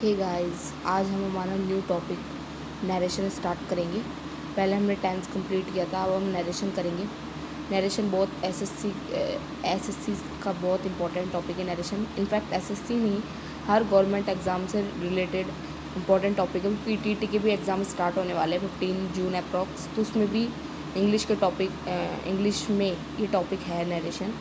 Hey guys, आज हम हमारा न्यू टॉपिक नरेशन स्टार्ट करेंगे। पहले हमने टेंस कंप्लीट किया था, अब हम नरेशन करेंगे। नरेशन बहुत एसएससी का बहुत इंपॉर्टेंट टॉपिक है नरेशन। इनफैक्ट एसएससी नहीं, हर गवर्नमेंट एग्ज़ाम से रिलेटेड इंपॉर्टेंट टॉपिक है। पीटीटी के भी एग्ज़ाम स्टार्ट होने वाले हैं 15 जून अप्रॉक्स, तो उसमें भी इंग्लिश के टॉपिक इंग्लिश में ये टॉपिक है नरेशन।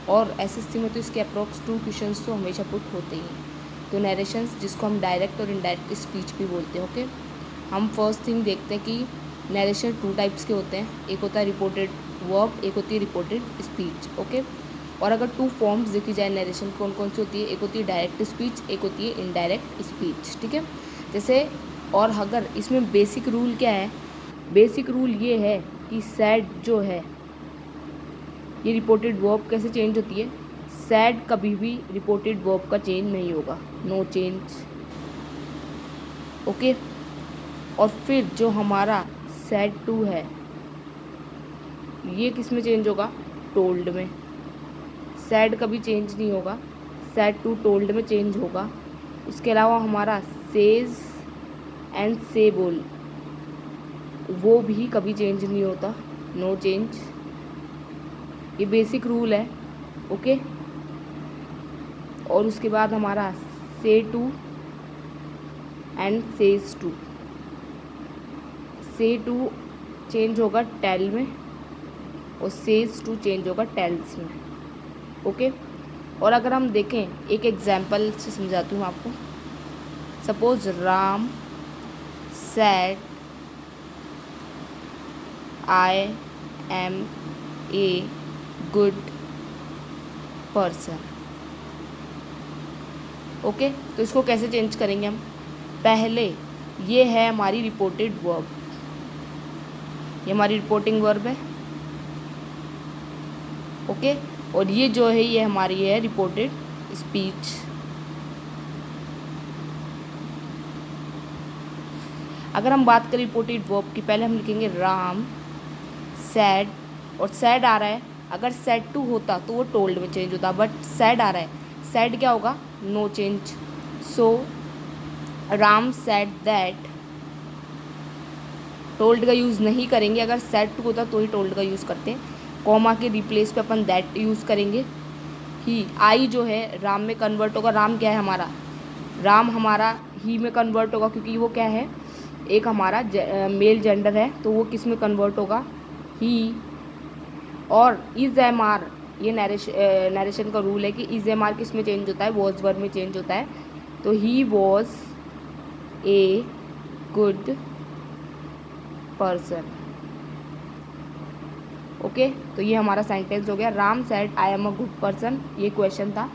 और एसएससी में तो इसके अप्रॉक्स 2 क्वेश्चंस तो हमेशा पुट होते ही हैं। तो नरेशंस, जिसको हम डायरेक्ट और इनडायरेक्ट स्पीच भी बोलते हैं। ओके, हम फर्स्ट थिंग देखते हैं कि नरेशन 2 टाइप्स के होते हैं। एक होता है रिपोर्टेड वर्ब, एक होती है रिपोर्टेड स्पीच। ओके, और अगर 2 फॉर्म्स देखी जाए नरेशन कौन कौन सी होती है, एक होती है डायरेक्ट स्पीच, एक होती है इनडायरेक्ट स्पीच। ठीक है, जैसे और अगर इसमें बेसिक रूल क्या है, बेसिक रूल ये है कि सैड जो है ये रिपोर्टेड वर्ब कैसे चेंज होती है। सैड कभी भी रिपोर्टेड वर्ब का चेंज नहीं होगा, नो चेंज। ओके, और फिर जो हमारा सैड टू है ये किस में चेंज होगा, टोल्ड में। सैड कभी चेंज नहीं होगा, सैड टू टोल्ड में चेंज होगा। उसके अलावा हमारा सेज एंड सेबल वो भी कभी चेंज नहीं होता, नो चेंज। ये बेसिक रूल है। ओके, और उसके बाद हमारा से टू एंड सेज टू। से टू चेंज होगा टेल में और सेज टू चेंज होगा टेल्स में। ओके, और अगर हम देखें एक एग्जांपल से समझाती हूँ आपको। Suppose Ram said I am a good person. Okay, तो इसको कैसे चेंज करेंगे हम। पहले ये है हमारी रिपोर्टेड वर्ब, ये हमारी रिपोर्टिंग वर्ब है। ओके, और ये जो है ये हमारी है रिपोर्टेड स्पीच। अगर हम बात करें रिपोर्टेड वर्ब की, पहले हम लिखेंगे राम सैड, और सैड आ रहा है। अगर सैड टू होता तो वो टोल्ड में चेंज होता, बट सैड आ रहा है, सैड क्या होगा, no change. So Ram said that, told का यूज़ नहीं करेंगे। अगर सैड टू होता तो ही टोल्ड का यूज़ करते हैं। कॉमा के रिप्लेस पे अपन दैट यूज़ करेंगे। ही, आई जो है राम में कन्वर्ट होगा। राम क्या है हमारा, राम हमारा ही में कन्वर्ट होगा, क्योंकि वो क्या है, एक हमारा मेल जेंडर है, तो वो किस में कन्वर्ट होगा, ही। और इज एम आर, ये नरेशन का रूल है कि इज एम आर किस में चेंज होता है, वॉज वर्ब में चेंज होता है। तो he was a good person. Okay, तो ये हमारा सेंटेंस हो गया। Ram said I am a good person, ये क्वेश्चन था,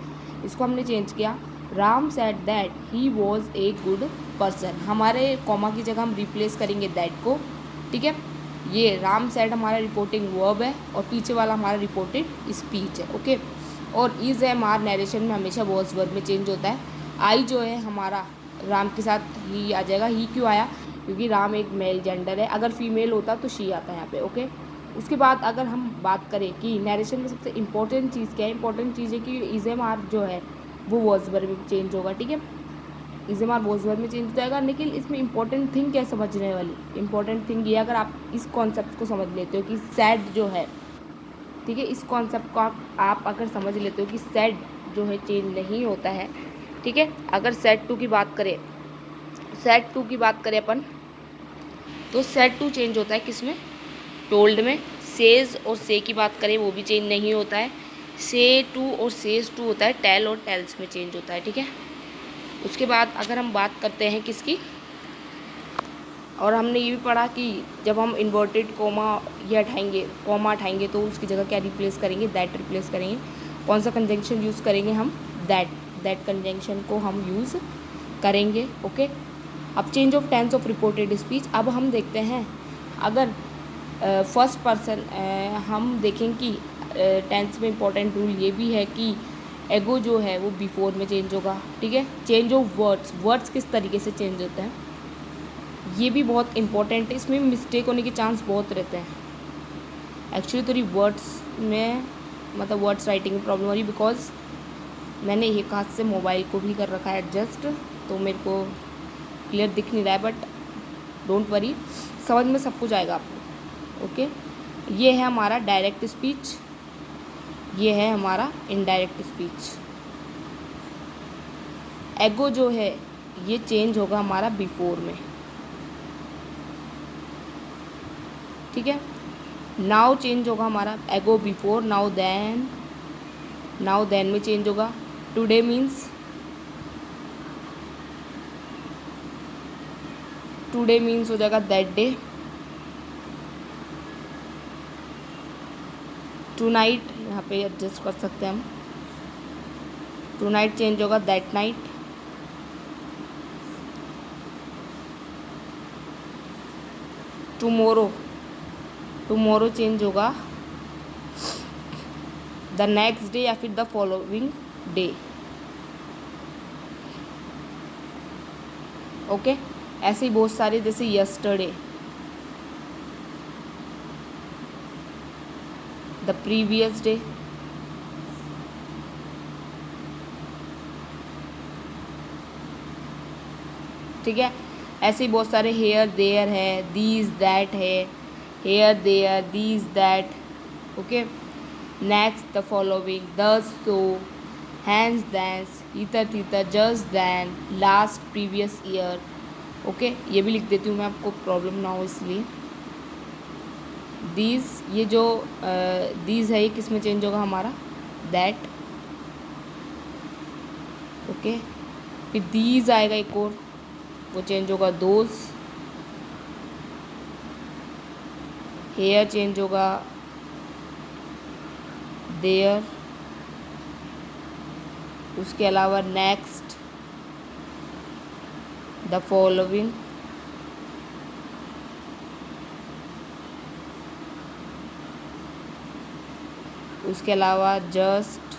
इसको हमने चेंज किया। Ram said that he was a good person. हमारे कॉमा की जगह हम रिप्लेस करेंगे दैट को। ठीक है, ये राम सेड हमारा रिपोर्टिंग वर्ब है और पीछे वाला हमारा रिपोर्टेड स्पीच है। ओके, और इज एम आर नरेशन में हमेशा वॉज वर्ब में चेंज होता है। आई जो है हमारा राम के साथ ही आ जाएगा। ही क्यों आया, क्योंकि राम एक मेल जेंडर है। अगर फीमेल होता तो शी आता है यहाँ पे। ओके, उसके बाद अगर हम बात करें कि नरेशन में सबसे इंपॉर्टेंट चीज़ क्या है, इंपॉर्टेंट चीज़ है कि इज एम आर जो है वो वॉज वर्ब में चेंज होगा। ठीक है, is am are was verb में चेंज हो जाएगा। लेकिन इसमें इंपॉर्टेंट थिंग क्या समझने वाली, इंपॉर्टेंट थिंग ये, अगर आप इस कॉन्सेप्ट को समझ लेते हो कि सैड जो है, ठीक है, इस कॉन्सेप्ट को आप अगर समझ लेते हो कि सैड जो है चेंज नहीं होता है। ठीक है, अगर सैड टू की बात करें, सैड टू की बात करें अपन, तो सैड टू चेंज होता है किस में, टोल्ड में। सेज और से की बात करें वो भी चेंज नहीं होता है। से टू और सेज टू होता है टेल और टेल्स में चेंज होता है। ठीक है, उसके बाद अगर हम बात करते हैं किसकी, और हमने ये भी पढ़ा कि जब हम इन्वर्टेड कोमा ये हटाएंगे, कॉमा हटाएंगे, तो उसकी जगह क्या रिप्लेस करेंगे, दैट रिप्लेस करेंगे। कौन सा कंजंक्शन यूज़ करेंगे हम, दैट कंजंक्शन को हम यूज़ करेंगे। ओके, अब change of tense of reported speech. अब हम देखते हैं अगर फर्स्ट पर्सन, हम देखें कि टेंस में इंपॉर्टेंट रूल ये भी है कि एगो जो है वो बिफोर में चेंज होगा। ठीक है, चेंज ऑफ वर्ड्स, वर्ड्स किस तरीके से चेंज होते हैं ये भी बहुत इंपॉर्टेंट है। इसमें मिस्टेक होने के चांस बहुत रहते हैं। एक्चुअली थोड़ी वर्ड्स में मतलब वर्ड्स राइटिंग में प्रॉब्लम हो रही, बिकॉज मैंने एक हाथ से मोबाइल को भी कर रखा है एडजस्ट, तो मेरे को क्लियर दिख नहीं रहा है, बट डोंट वरी, समझ में सब कुछ आएगा आपको। ओके, ये है हमारा डायरेक्ट स्पीच, ये है हमारा इनडायरेक्ट स्पीच। एगो जो है ये चेंज होगा हमारा बिफोर में, ठीक है। नाउ चेंज होगा हमारा एगो बिफोर, नाउ देन में चेंज होगा। टुडे मीन्स हो जाएगा दैट डे। टू नाइट यहाँ पे एडजस्ट कर सकते हैं हम, टू नाइट चेंज होगा दैट नाइट। टुमोरो चेंज होगा द नेक्स्ट डे या फिर द फॉलोइंग डे। ओके, ऐसे ही बहुत सारे, जैसे यस्टरडे, द प्रीवियस डे, ठीक है। ऐसे ही बहुत सारे हेयर देयर है, दीज दैट है, here there these that. Okay, next the following, thus so, hence thence, hither thither, just then, last, previous year. Okay, ये भी लिख देती हूँ मैं, आपको प्रॉब्लम ना हो इसलिए। दीज, ये जो दीज है ये किस में चेंज होगा हमारा, दैट। ओके, फिर दीज आएगा एक और, वो चेंज होगा दोज। हेयर चेंज होगा देयर। उसके अलावा नेक्स्ट द फॉलोइंग, उसके अलावा जस्ट,